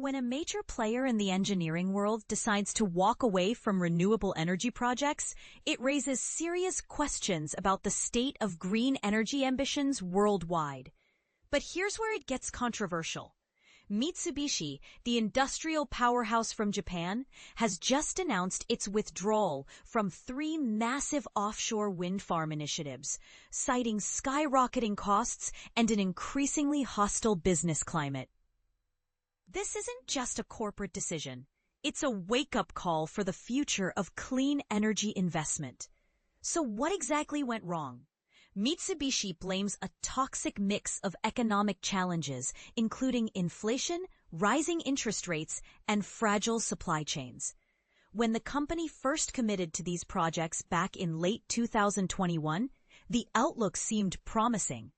When a major player in the engineering world decides to walk away from renewable energy projects, it raises serious questions about the state of green energy ambitions worldwide. But here's where it gets controversial. Mitsubishi, the industrial powerhouse from Japan, has just announced its withdrawal from 3 massive offshore wind farm initiatives, citing skyrocketing costs and an increasingly hostile business climate. This isn't just a corporate decision. It's a wake-up call for the future of clean energy investment. So what exactly went wrong? Mitsubishi blames a toxic mix of economic challenges, including inflation, rising interest rates, and fragile supply chains. When the company first committed to these projects back in late 2021, the outlook seemed promising.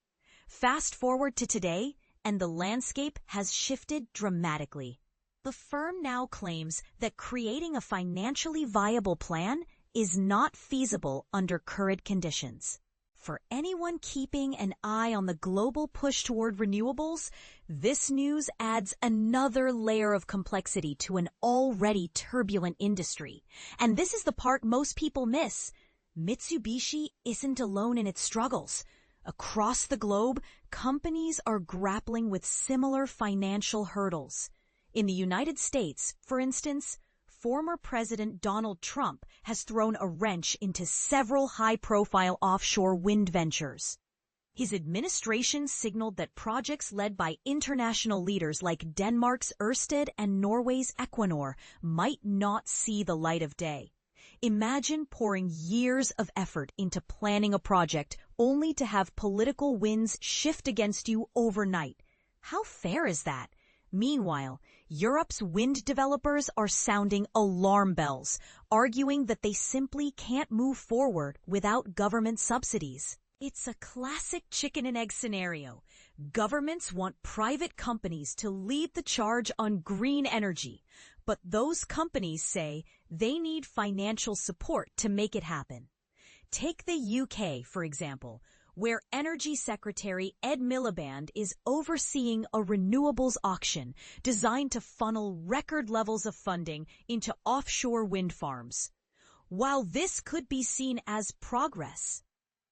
Fast forward to today, and the landscape has shifted dramatically. The firm now claims that creating a financially viable plan is not feasible under current conditions. For anyone keeping an eye on the global push toward renewables, this news adds another layer of complexity to an already turbulent industry. And this is the part most people miss. Mitsubishi isn't alone in its struggles. Across the globe, companies are grappling with similar financial hurdles. In the United States, for instance, former President Donald Trump has thrown a wrench into several high-profile offshore wind ventures. His administration signaled that projects led by international leaders like Denmark's Ørsted and Norway's Equinor might not see the light of day. Imagine pouring years of effort into planning a project only to have political winds shift against you overnight. How fair is that? Meanwhile, Europe's wind developers are sounding alarm bells, arguing that they simply can't move forward without government subsidies. It's a classic chicken and egg scenario. Governments want private companies to lead the charge on green energy, but those companies say they need financial support to make it happen. Take the UK, for example, where Energy Secretary Ed Miliband is overseeing a renewables auction designed to funnel record levels of funding into offshore wind farms. While this could be seen as progress,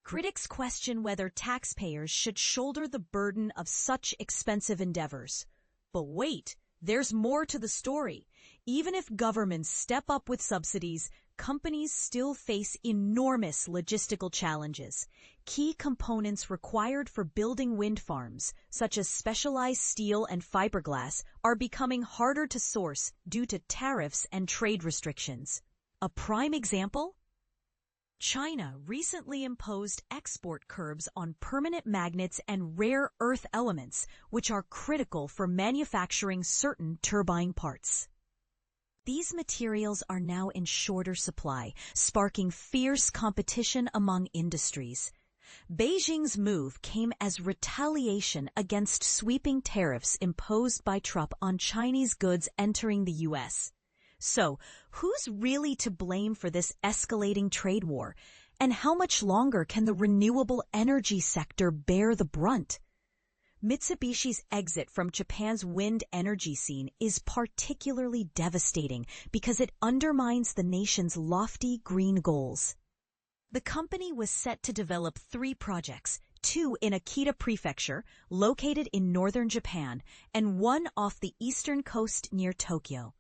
critics question whether taxpayers should shoulder the burden of such expensive endeavors. But wait, there's more to the story. Even if governments step up with subsidies, companies still face enormous logistical challenges. Key components required for building wind farms, such as specialized steel and fiberglass, are becoming harder to source due to tariffs and trade restrictions. A prime example? China recently imposed export curbs on permanent magnets and rare earth elements, which are critical for manufacturing certain turbine parts. These materials are now in shorter supply, sparking fierce competition among industries. Beijing's move came as retaliation against sweeping tariffs imposed by Trump on Chinese goods entering the U.S. So, who's really to blame for this escalating trade war? And how much longer can the renewable energy sector bear the brunt? Mitsubishi's exit from Japan's wind energy scene is particularly devastating because it undermines the nation's lofty green goals. The company was set to develop 3 projects, 2 in Akita Prefecture, located in northern Japan, and 1 off the eastern coast near Tokyo.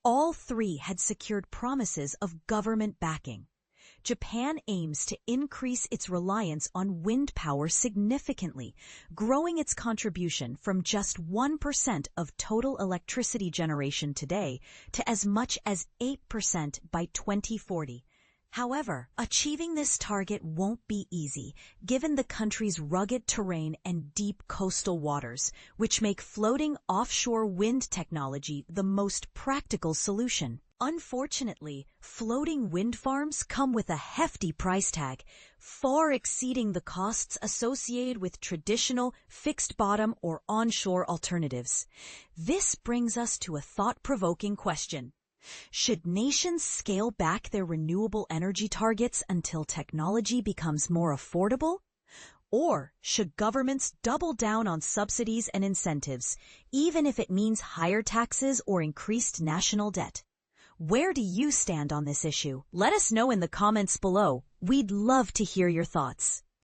All 3 had secured promises of government backing. Japan aims to increase its reliance on wind power significantly, growing its contribution from just 1% of total electricity generation today to as much as 8% by 2040. However, achieving this target won't be easy, given the country's rugged terrain and deep coastal waters, which make floating offshore wind technology the most practical solution. Unfortunately, floating wind farms come with a hefty price tag, far exceeding the costs associated with traditional fixed-bottom or onshore alternatives. This brings us to a thought-provoking question. Should nations scale back their renewable energy targets until technology becomes more affordable? Or should governments double down on subsidies and incentives, even if it means higher taxes or increased national debt? Where do you stand on this issue? Let us know in the comments below. We'd love to hear your thoughts.